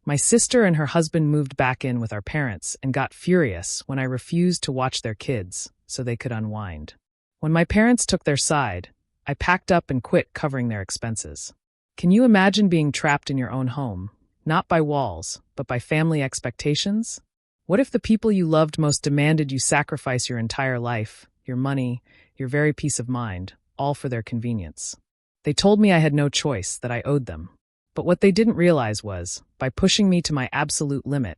My sister and her husband moved back in with our parents and got furious when I refused to watch their kids so they could unwind. When my parents took their side, I packed up and quit covering their expenses. Can you imagine being trapped in your own home, not by walls, but by family expectations? What if the people you loved most demanded you sacrifice your entire life, your money, your very peace of mind, all for their convenience? They told me I had no choice, that I owed them. But what they didn't realize was, by pushing me to my absolute limit,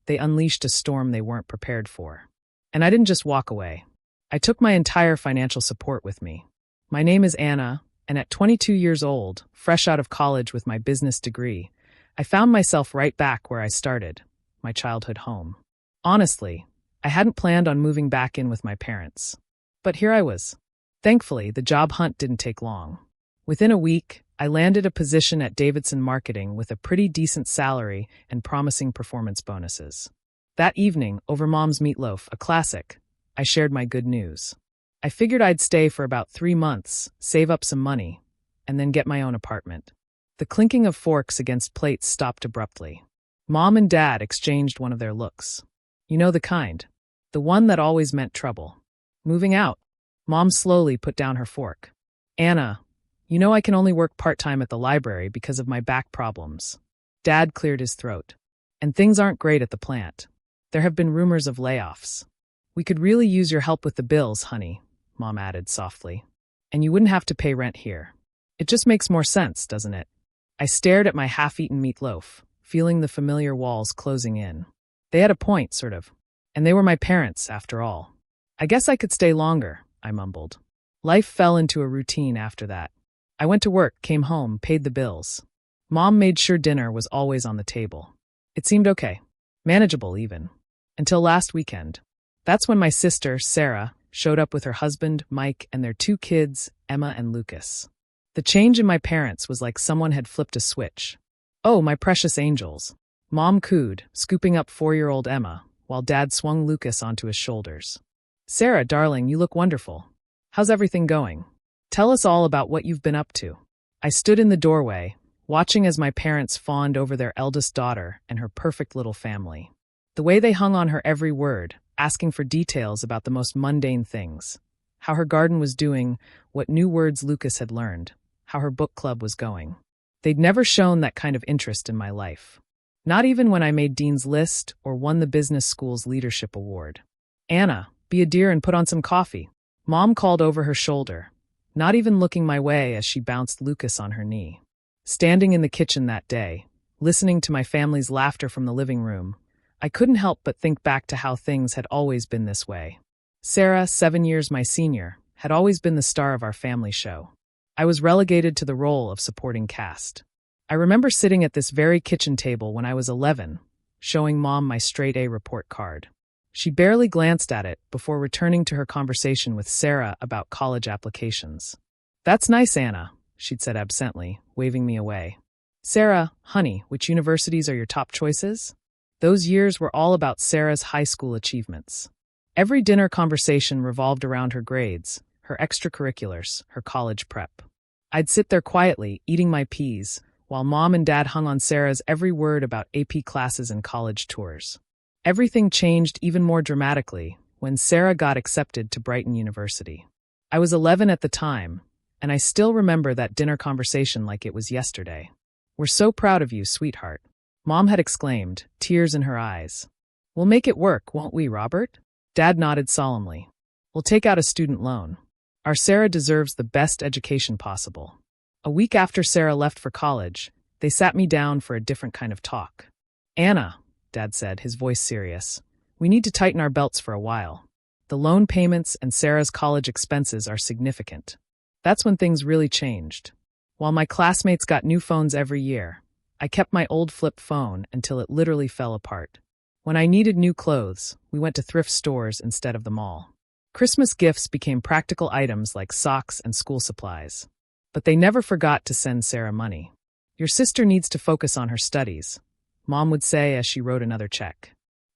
they unleashed a storm they weren't prepared for. And I didn't just walk away. I took my entire financial support with me. My name is Anna, and at 22 years old, fresh out of college with my business degree, I found myself right back where I started, my childhood home. Honestly, I hadn't planned on moving back in with my parents. But here I was. Thankfully, the job hunt didn't take long. Within a week, I landed a position at Davidson Marketing with a pretty decent salary and promising performance bonuses. That evening, over Mom's meatloaf, a classic, I shared my good news. I figured I'd stay for about 3 months, save up some money, and then get my own apartment. The clinking of forks against plates stopped abruptly. Mom and Dad exchanged one of their looks. You know the kind. The one that always meant trouble. Moving out. Mom slowly put down her fork. Anna, you know I can only work part-time at the library because of my back problems. Dad cleared his throat. And things aren't great at the plant. There have been rumors of layoffs. We could really use your help with the bills, honey, Mom added softly. And you wouldn't have to pay rent here. It just makes more sense, doesn't it? I stared at my half-eaten meatloaf, feeling the familiar walls closing in. They had a point, sort of. And they were my parents, after all. I guess I could stay longer, I mumbled. Life fell into a routine after that. I went to work, came home, paid the bills. Mom made sure dinner was always on the table. It seemed okay. Manageable, even. Until last weekend. That's when my sister, Sarah, showed up with her husband, Mike, and their 2 kids, Emma and Lucas. The change in my parents was like someone had flipped a switch. Oh, my precious angels. Mom cooed, scooping up 4-year-old Emma, while Dad swung Lucas onto his shoulders. Sarah, darling, you look wonderful. How's everything going? Tell us all about what you've been up to. I stood in the doorway, watching as my parents fawned over their eldest daughter and her perfect little family. The way they hung on her every word, asking for details about the most mundane things. How her garden was doing, what new words Lucas had learned, how her book club was going. They'd never shown that kind of interest in my life. Not even when I made Dean's List or won the business school's leadership award. Anna, be a dear and put on some coffee. Mom called over her shoulder, not even looking my way as she bounced Lucas on her knee. Standing in the kitchen that day, listening to my family's laughter from the living room, I couldn't help but think back to how things had always been this way. Sarah, 7 years my senior, had always been the star of our family show. I was relegated to the role of supporting cast. I remember sitting at this very kitchen table when I was 11, showing Mom my straight-A report card. She barely glanced at it before returning to her conversation with Sarah about college applications. That's nice, Anna, she'd said absently, waving me away. Sarah, honey, which universities are your top choices? Those years were all about Sarah's high school achievements. Every dinner conversation revolved around her grades, her extracurriculars, her college prep. I'd sit there quietly, eating my peas, while Mom and Dad hung on Sarah's every word about AP classes and college tours. Everything changed even more dramatically when Sarah got accepted to Brighton University. I was 11 at the time, and I still remember that dinner conversation like it was yesterday. We're so proud of you, sweetheart, Mom had exclaimed, tears in her eyes. We'll make it work, won't we, Robert? Dad nodded solemnly. We'll take out a student loan. Our Sarah deserves the best education possible. A week after Sarah left for college, they sat me down for a different kind of talk. Anna, Dad said, his voice serious, we need to tighten our belts for a while. The loan payments and Sarah's college expenses are significant. That's when things really changed. While my classmates got new phones every year, I kept my old flip phone until it literally fell apart. When I needed new clothes, we went to thrift stores instead of the mall. Christmas gifts became practical items like socks and school supplies. But they never forgot to send Sarah money. Your sister needs to focus on her studies, Mom would say as she wrote another check.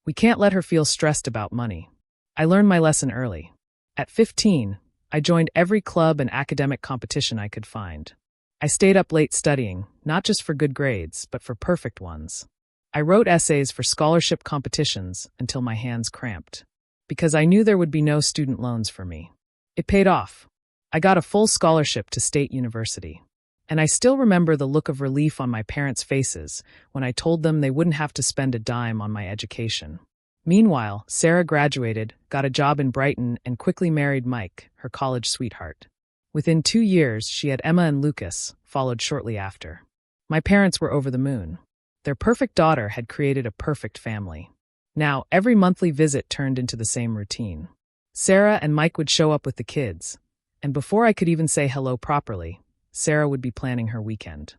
We can't let her feel stressed about money. I learned my lesson early. At 15, I joined every club and academic competition I could find. I stayed up late studying, not just for good grades, but for perfect ones. I wrote essays for scholarship competitions until my hands cramped, because I knew there would be no student loans for me. It paid off. I got a full scholarship to State University. And I still remember the look of relief on my parents' faces when I told them they wouldn't have to spend a dime on my education. Meanwhile, Sarah graduated, got a job in Brighton, and quickly married Mike, her college sweetheart. Within 2 years, she had Emma and Lucas, followed shortly after. My parents were over the moon. Their perfect daughter had created a perfect family. Now, every monthly visit turned into the same routine. Sarah and Mike would show up with the kids, and before I could even say hello properly, Sarah would be planning her weekend.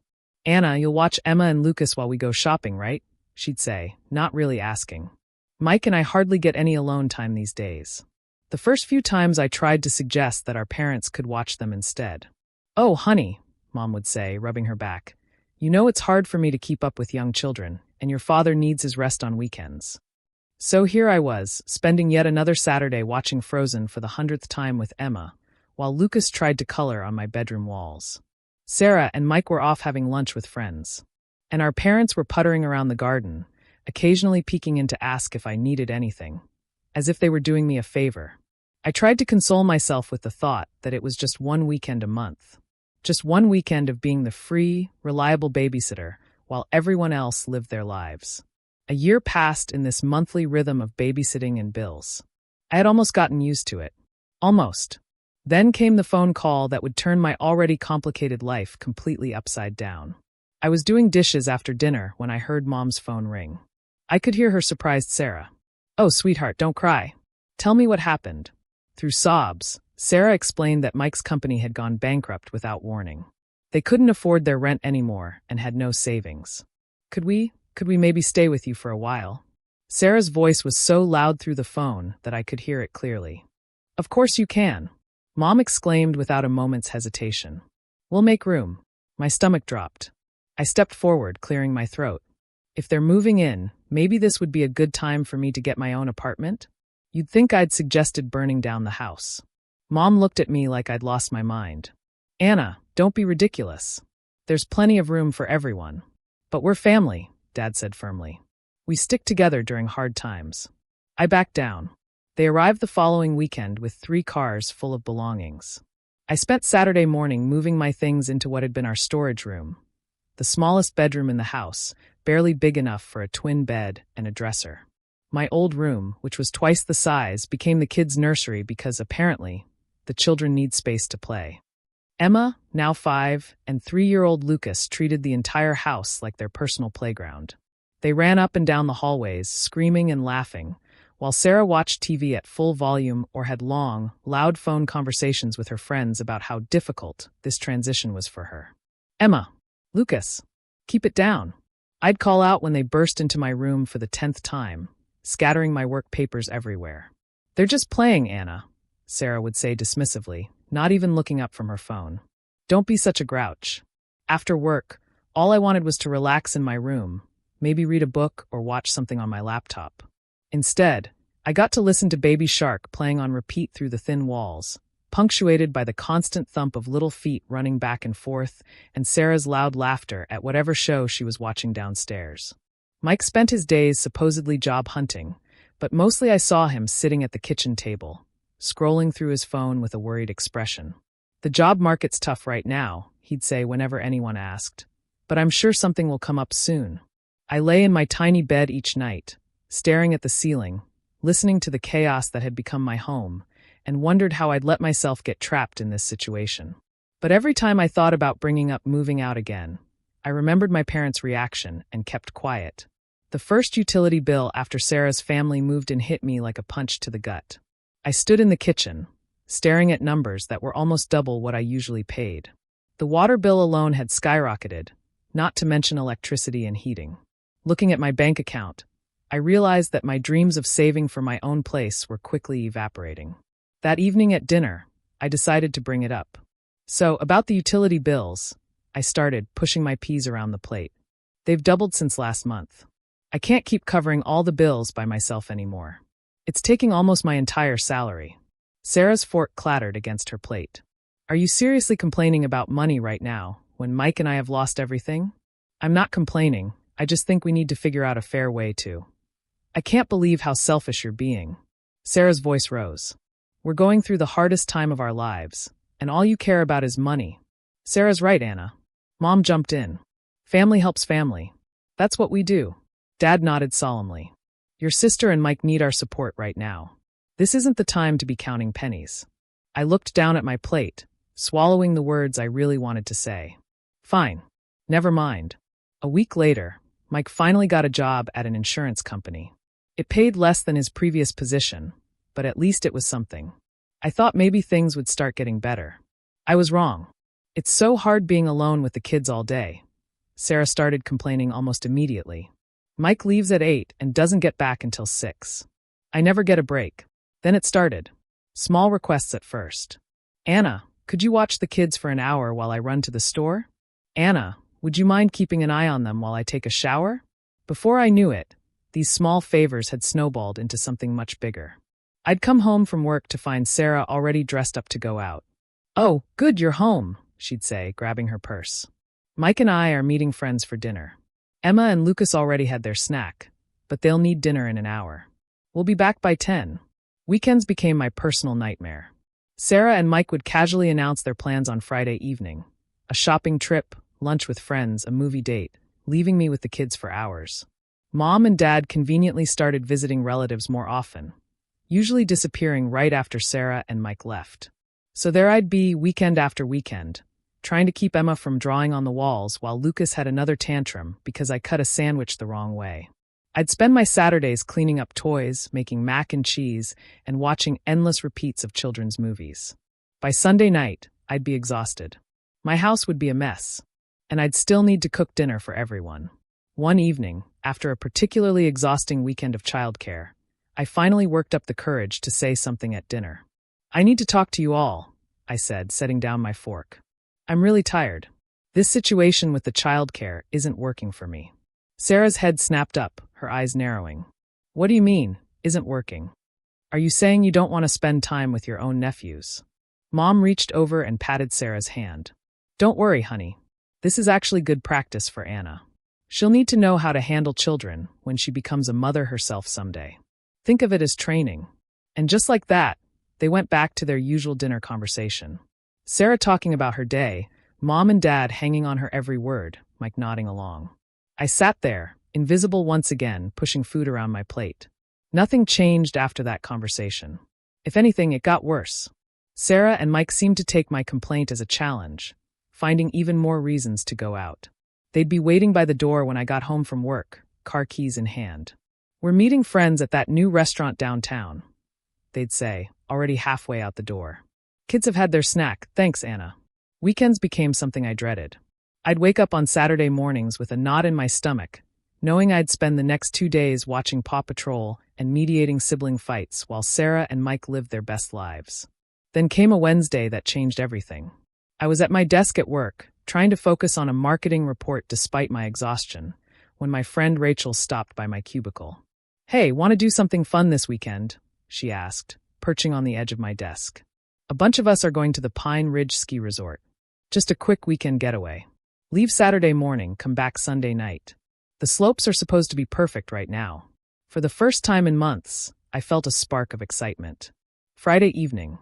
"Anna, you'll watch Emma and Lucas while we go shopping, right?" she'd say, not really asking. Mike and I hardly get any alone time these days. The first few times I tried to suggest that our parents could watch them instead. "Oh, honey," Mom would say, rubbing her back. "You know it's hard for me to keep up with young children, and your father needs his rest on weekends." So here I was, spending yet another Saturday watching Frozen for the 100th time with Emma, while Lucas tried to color on my bedroom walls. Sarah and Mike were off having lunch with friends. And our parents were puttering around the garden, occasionally peeking in to ask if I needed anything, as if they were doing me a favor. I tried to console myself with the thought that it was just one weekend a month. Just one weekend of being the free, reliable babysitter while everyone else lived their lives. A year passed in this monthly rhythm of babysitting and bills. I had almost gotten used to it. Almost. Then came the phone call that would turn my already complicated life completely upside down. I was doing dishes after dinner when I heard Mom's phone ring. I could hear her surprised Sarah. "Oh, sweetheart, don't cry. Tell me what happened." Through sobs, Sarah explained that Mike's company had gone bankrupt without warning. They couldn't afford their rent anymore and had no savings. Could we maybe stay with you for a while?" Sarah's voice was so loud through the phone that I could hear it clearly. "Of course you can," Mom exclaimed without a moment's hesitation. "We'll make room." My stomach dropped. I stepped forward, clearing my throat. If they're moving in, maybe this would be a good time for me to get my own apartment? You'd think I'd suggested burning down the house. Mom looked at me like I'd lost my mind. "Anna, don't be ridiculous. There's plenty of room for everyone." "But we're family," Dad said firmly. "We stick together during hard times." I backed down. They arrived the following weekend with 3 cars full of belongings. I spent Saturday morning moving my things into what had been our storage room, the smallest bedroom in the house, barely big enough for a twin bed and a dresser. My old room, which was twice the size, became the kids' nursery because, apparently, the children need space to play. Emma, now 5, and 3-year-old Lucas treated the entire house like their personal playground. They ran up and down the hallways, screaming and laughing, while Sarah watched TV at full volume or had long, loud phone conversations with her friends about how difficult this transition was for her. "Emma, Lucas, keep it down." I'd call out when they burst into my room for the 10th time, scattering my work papers everywhere. "They're just playing, Anna," Sarah would say dismissively, not even looking up from her phone. "Don't be such a grouch." After work, all I wanted was to relax in my room, maybe read a book or watch something on my laptop. Instead, I got to listen to Baby Shark playing on repeat through the thin walls, punctuated by the constant thump of little feet running back and forth and Sarah's loud laughter at whatever show she was watching downstairs. Mike spent his days supposedly job hunting, but mostly I saw him sitting at the kitchen table, scrolling through his phone with a worried expression. "The job market's tough right now," he'd say whenever anyone asked, "but I'm sure something will come up soon." I lay in my tiny bed each night, staring at the ceiling, listening to the chaos that had become my home, and wondered how I'd let myself get trapped in this situation. But every time I thought about bringing up moving out again, I remembered my parents' reaction and kept quiet. The first utility bill after Sarah's family moved in hit me like a punch to the gut. I stood in the kitchen, staring at numbers that were almost double what I usually paid. The water bill alone had skyrocketed, not to mention electricity and heating. Looking at my bank account, I realized that my dreams of saving for my own place were quickly evaporating. That evening at dinner, I decided to bring it up. "So, about the utility bills," I started, pushing my peas around the plate. "They've doubled since last month. I can't keep covering all the bills by myself anymore. It's taking almost my entire salary." Sarah's fork clattered against her plate. "Are you seriously complaining about money right now, when Mike and I have lost everything?" "I'm not complaining. I just think we need to figure out a fair way to. I can't believe how selfish you're being. Sarah's voice rose. We're going through the hardest time of our lives, and all you care about is money. Sarah's right, Anna. Mom jumped in. Family helps family. That's what we do. Dad nodded solemnly. Your sister and Mike need our support right now. This isn't the time to be counting pennies. I looked down at my plate, swallowing the words I really wanted to say. Fine. Never mind. A week later, Mike finally got a job at an insurance company. It paid less than his previous position, but at least it was something. I thought maybe things would start getting better. I was wrong. It's so hard being alone with the kids all day. Sarah started complaining almost immediately. Mike leaves at 8 and doesn't get back until 6. I never get a break. Then it started. Small requests at first. Anna, could you watch the kids for an hour while I run to the store? Anna, would you mind keeping an eye on them while I take a shower? Before I knew it, these small favors had snowballed into something much bigger. I'd come home from work to find Sarah already dressed up to go out. Oh, good, you're home, she'd say, grabbing her purse. Mike and I are meeting friends for dinner. Emma and Lucas already had their snack, but they'll need dinner in an hour. We'll be back by 10. Weekends became my personal nightmare. Sarah and Mike would casually announce their plans on Friday evening. A shopping trip, lunch with friends, a movie date, leaving me with the kids for hours. Mom and Dad conveniently started visiting relatives more often, usually disappearing right after Sarah and Mike left. So there I'd be weekend after weekend, trying to keep Emma from drawing on the walls while Lucas had another tantrum because I cut a sandwich the wrong way. I'd spend my Saturdays cleaning up toys, making mac and cheese, and watching endless repeats of children's movies. By Sunday night, I'd be exhausted. My house would be a mess, and I'd still need to cook dinner for everyone. One evening, after a particularly exhausting weekend of childcare, I finally worked up the courage to say something at dinner. I need to talk to you all, I said, setting down my fork. I'm really tired. This situation with the childcare isn't working for me. Sarah's head snapped up, her eyes narrowing. What do you mean, isn't working? Are you saying you don't want to spend time with your own nephews? Mom reached over and patted Sarah's hand. Don't worry, honey. This is actually good practice for Anna. She'll need to know how to handle children when she becomes a mother herself someday. Think of it as training. And just like that, they went back to their usual dinner conversation. Sarah talking about her day, Mom and Dad hanging on her every word, Mike nodding along. I sat there, invisible once again, pushing food around my plate. Nothing changed after that conversation. If anything, it got worse. Sarah and Mike seemed to take my complaint as a challenge, finding even more reasons to go out. They'd be waiting by the door when I got home from work, car keys in hand. We're meeting friends at that new restaurant downtown, they'd say, already halfway out the door. Kids have had their snack, thanks, Anna. Weekends became something I dreaded. I'd wake up on Saturday mornings with a knot in my stomach, knowing I'd spend the next 2 days watching Paw Patrol and mediating sibling fights while Sarah and Mike lived their best lives. Then came a Wednesday that changed everything. I was at my desk at work, trying to focus on a marketing report despite my exhaustion, when my friend Rachel stopped by my cubicle. Hey, want to do something fun this weekend? She asked, perching on the edge of my desk. A bunch of us are going to the Pine Ridge Ski Resort. Just a quick weekend getaway. Leave Saturday morning, come back Sunday night. The slopes are supposed to be perfect right now. For the first time in months, I felt a spark of excitement. Friday evening,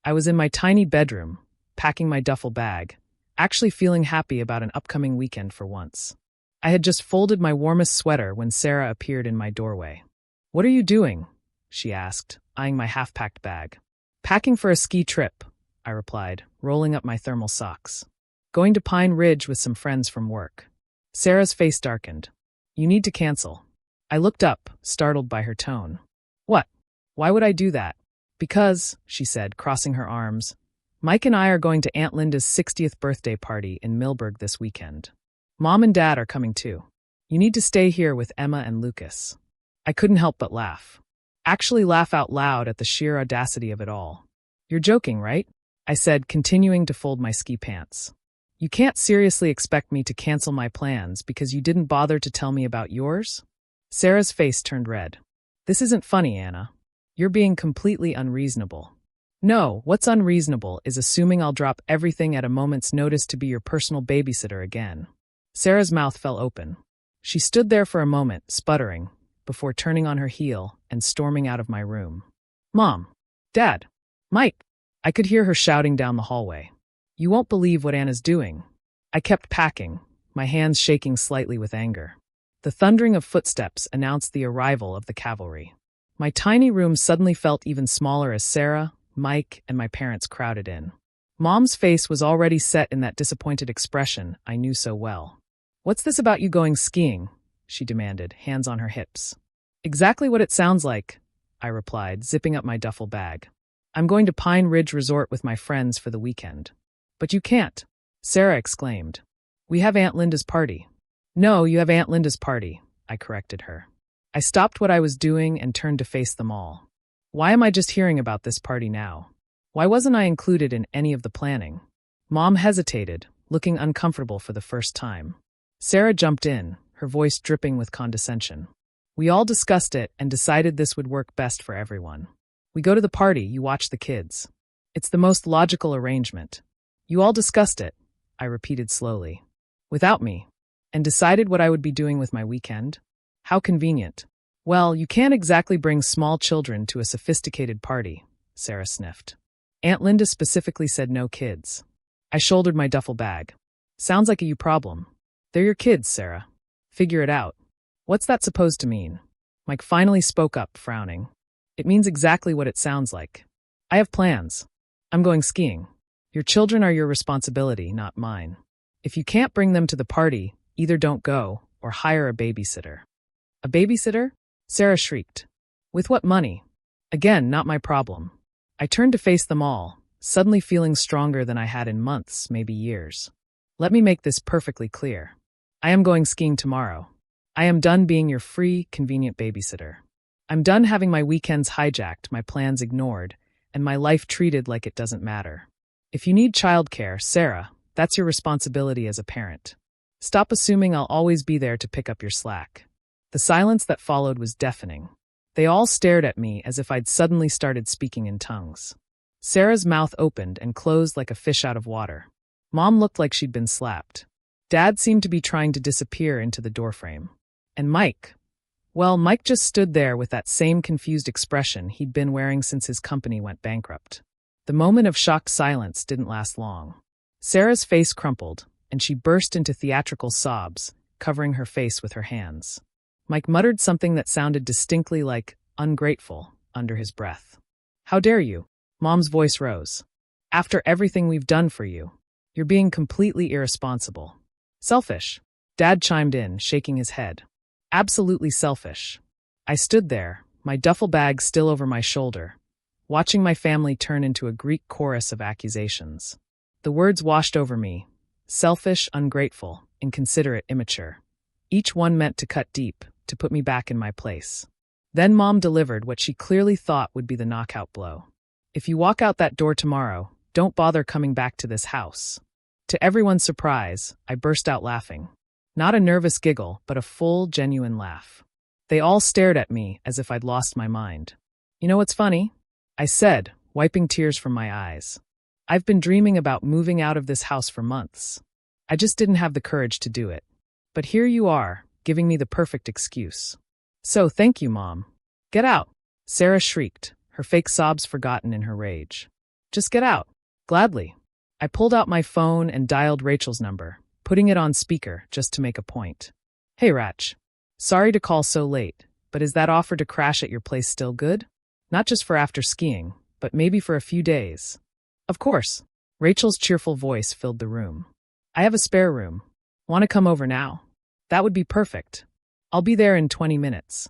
I was in my tiny bedroom, packing my duffel bag, actually feeling happy about an upcoming weekend for once. I had just folded my warmest sweater when Sarah appeared in my doorway. What are you doing? She asked, eyeing my half-packed bag. Packing for a ski trip, I replied, rolling up my thermal socks. Going to Pine Ridge with some friends from work. Sarah's face darkened. You need to cancel. I looked up, startled by her tone. What? Why would I do that? Because, she said, crossing her arms, Mike and I are going to Aunt Linda's 60th birthday party in Millburg this weekend. Mom and Dad are coming too. You need to stay here with Emma and Lucas. I couldn't help but laugh. Actually laugh out loud at the sheer audacity of it all. You're joking, right? I said, continuing to fold my ski pants. You can't seriously expect me to cancel my plans because you didn't bother to tell me about yours? Sarah's face turned red. This isn't funny, Anna. You're being completely unreasonable. No, what's unreasonable is assuming I'll drop everything at a moment's notice to be your personal babysitter again. Sarah's mouth fell open. She stood there for a moment, sputtering, before turning on her heel and storming out of my room. Mom! Dad! Mike! I could hear her shouting down the hallway. You won't believe what Anna's doing. I kept packing, my hands shaking slightly with anger. The thundering of footsteps announced the arrival of the cavalry. My tiny room suddenly felt even smaller as Sarah, Mike, and my parents crowded in. Mom's face was already set in that disappointed expression I knew so well. What's this about you going skiing? She demanded, hands on her hips. Exactly what it sounds like, I replied, zipping up my duffel bag. I'm going to Pine Ridge Resort with my friends for the weekend. But you can't, Sarah exclaimed. We have Aunt Linda's party. No, you have Aunt Linda's party, I corrected her. I stopped what I was doing and turned to face them all. Why am I just hearing about this party now? Why wasn't I included in any of the planning? Mom hesitated, looking uncomfortable for the first time. Sarah jumped in, her voice dripping with condescension. We all discussed it and decided this would work best for everyone. We go to the party, you watch the kids. It's the most logical arrangement. You all discussed it, I repeated slowly. Without me. And decided what I would be doing with my weekend? How convenient. Well, you can't exactly bring small children to a sophisticated party, Sarah sniffed. Aunt Linda specifically said no kids. I shouldered my duffel bag. Sounds like a you problem. They're your kids, Sarah. Figure it out. What's that supposed to mean? Mike finally spoke up, frowning. It means exactly what it sounds like. I have plans. I'm going skiing. Your children are your responsibility, not mine. If you can't bring them to the party, either don't go or hire a babysitter. A babysitter? Sarah shrieked. With what money? Again, not my problem. I turned to face them all, suddenly feeling stronger than I had in months, maybe years. Let me make this perfectly clear. I am going skiing tomorrow. I am done being your free, convenient babysitter. I'm done having my weekends hijacked, my plans ignored, and my life treated like it doesn't matter. If you need childcare, Sarah, that's your responsibility as a parent. Stop assuming I'll always be there to pick up your slack. The silence that followed was deafening. They all stared at me as if I'd suddenly started speaking in tongues. Sarah's mouth opened and closed like a fish out of water. Mom looked like she'd been slapped. Dad seemed to be trying to disappear into the doorframe. And Mike? Well, Mike just stood there with that same confused expression he'd been wearing since his company went bankrupt. The moment of shocked silence didn't last long. Sarah's face crumpled, and she burst into theatrical sobs, covering her face with her hands. Mike muttered something that sounded distinctly like ungrateful under his breath. How dare you? Mom's voice rose. After everything we've done for you, you're being completely irresponsible. Selfish. Dad chimed in, shaking his head. Absolutely selfish. I stood there, my duffel bag still over my shoulder, watching my family turn into a Greek chorus of accusations. The words washed over me. Selfish, ungrateful, inconsiderate, immature. Each one meant to cut deep, to put me back in my place. Then Mom delivered what she clearly thought would be the knockout blow. If you walk out that door tomorrow, don't bother coming back to this house. To everyone's surprise, I burst out laughing. Not a nervous giggle, but a full, genuine laugh. They all stared at me as if I'd lost my mind. You know what's funny? I said, wiping tears from my eyes. I've been dreaming about moving out of this house for months. I just didn't have the courage to do it. But here you are, giving me the perfect excuse. So thank you, Mom. Get out, Sarah shrieked, her fake sobs forgotten in her rage. Just get out. Gladly. I pulled out my phone and dialed Rachel's number, putting it on speaker just to make a point. Hey, Rach. Sorry to call so late, but is that offer to crash at your place still good? Not just for after skiing, but maybe for a few days. Of course. Rachel's cheerful voice filled the room. I have a spare room. Want to come over now? That would be perfect. I'll be there in 20 minutes.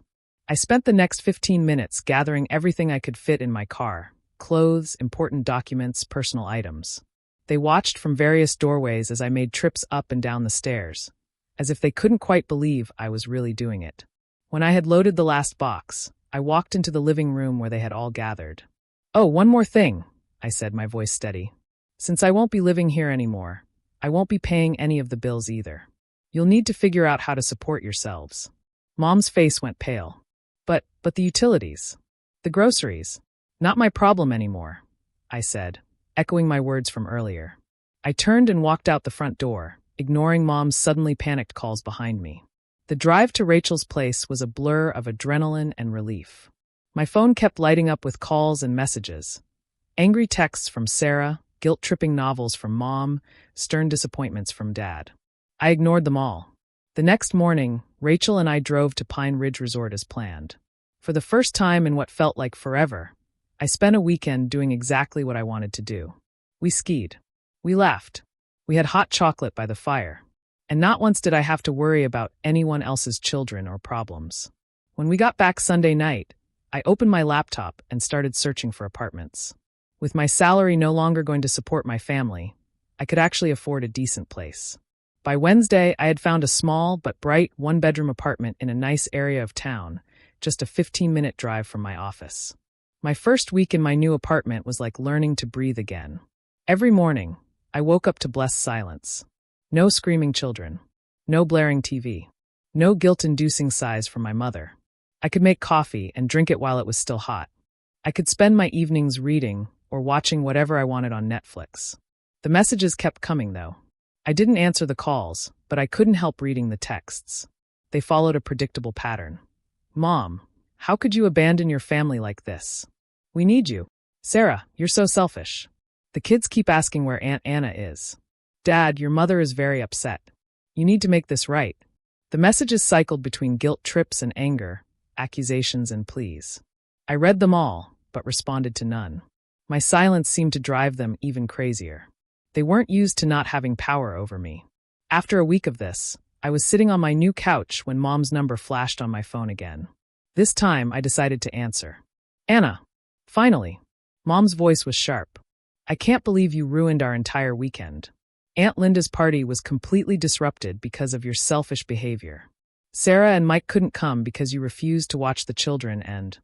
I spent the next 15 minutes gathering everything I could fit in my car. Clothes, important documents, personal items. They watched from various doorways as I made trips up and down the stairs, as if they couldn't quite believe I was really doing it. When I had loaded the last box, I walked into the living room where they had all gathered. Oh, one more thing, I said, my voice steady. Since I won't be living here anymore, I won't be paying any of the bills either. You'll need to figure out how to support yourselves. Mom's face went pale. But the utilities. The groceries. Not my problem anymore, I said, echoing my words from earlier. I turned and walked out the front door, ignoring Mom's suddenly panicked calls behind me. The drive to Rachel's place was a blur of adrenaline and relief. My phone kept lighting up with calls and messages. Angry texts from Sarah, guilt-tripping novels from Mom, stern disappointments from Dad. I ignored them all. The next morning, Rachel and I drove to Pine Ridge Resort as planned. For the first time in what felt like forever, I spent a weekend doing exactly what I wanted to do. We skied. We laughed. We had hot chocolate by the fire. And not once did I have to worry about anyone else's children or problems. When we got back Sunday night, I opened my laptop and started searching for apartments. With my salary no longer going to support my family, I could actually afford a decent place. By Wednesday, I had found a small but bright one-bedroom apartment in a nice area of town, just a 15-minute drive from my office. My first week in my new apartment was like learning to breathe again. Every morning, I woke up to blessed silence. No screaming children. No blaring TV. No guilt-inducing sighs from my mother. I could make coffee and drink it while it was still hot. I could spend my evenings reading or watching whatever I wanted on Netflix. The messages kept coming, though. I didn't answer the calls, but I couldn't help reading the texts. They followed a predictable pattern. Mom, how could you abandon your family like this? We need you. Sarah, you're so selfish. The kids keep asking where Aunt Anna is. Dad, your mother is very upset. You need to make this right. The messages cycled between guilt trips and anger, accusations and pleas. I read them all, but responded to none. My silence seemed to drive them even crazier. They weren't used to not having power over me. After a week of this, I was sitting on my new couch when Mom's number flashed on my phone again. This time, I decided to answer. Anna. Finally. Mom's voice was sharp. I can't believe you ruined our entire weekend. Aunt Linda's party was completely disrupted because of your selfish behavior. Sarah and Mike couldn't come because you refused to watch the children and…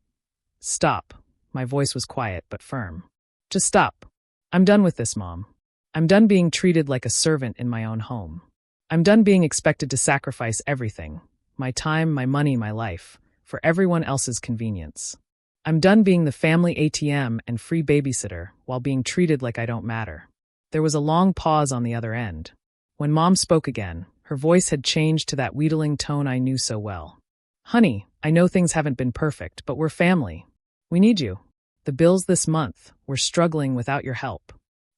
Stop. My voice was quiet but firm. Just stop. I'm done with this, Mom. I'm done being treated like a servant in my own home. I'm done being expected to sacrifice everything, my time, my money, my life, for everyone else's convenience. I'm done being the family ATM and free babysitter while being treated like I don't matter. There was a long pause on the other end. When Mom spoke again, her voice had changed to that wheedling tone I knew so well. Honey, I know things haven't been perfect, but we're family. We need you. The bills this month, we're struggling without your help.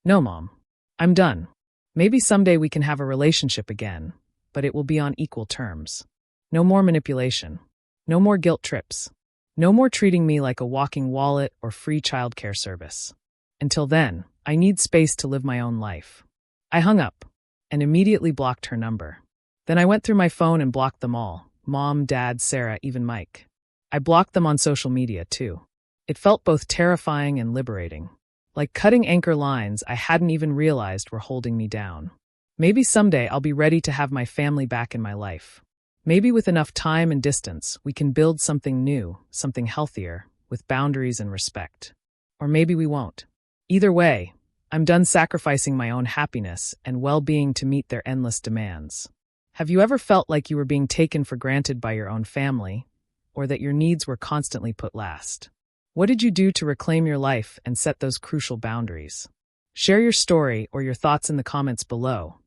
No, Mom. I'm done. Maybe someday we can have a relationship again, but it will be on equal terms. No more manipulation. No more guilt trips. No more treating me like a walking wallet or free childcare service. Until then, I need space to live my own life. I hung up and immediately blocked her number. Then I went through my phone and blocked them all. Mom, Dad, Sarah, even Mike. I blocked them on social media, too. It felt both terrifying and liberating. Like cutting anchor lines I hadn't even realized were holding me down. Maybe someday I'll be ready to have my family back in my life. Maybe with enough time and distance, we can build something new, something healthier, with boundaries and respect. Or maybe we won't. Either way, I'm done sacrificing my own happiness and well-being to meet their endless demands. Have you ever felt like you were being taken for granted by your own family, or that your needs were constantly put last? What did you do to reclaim your life and set those crucial boundaries? Share your story or your thoughts in the comments below.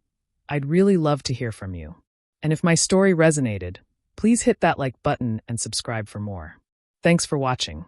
I'd really love to hear from you. And if my story resonated, please hit that like button and subscribe for more. Thanks for watching.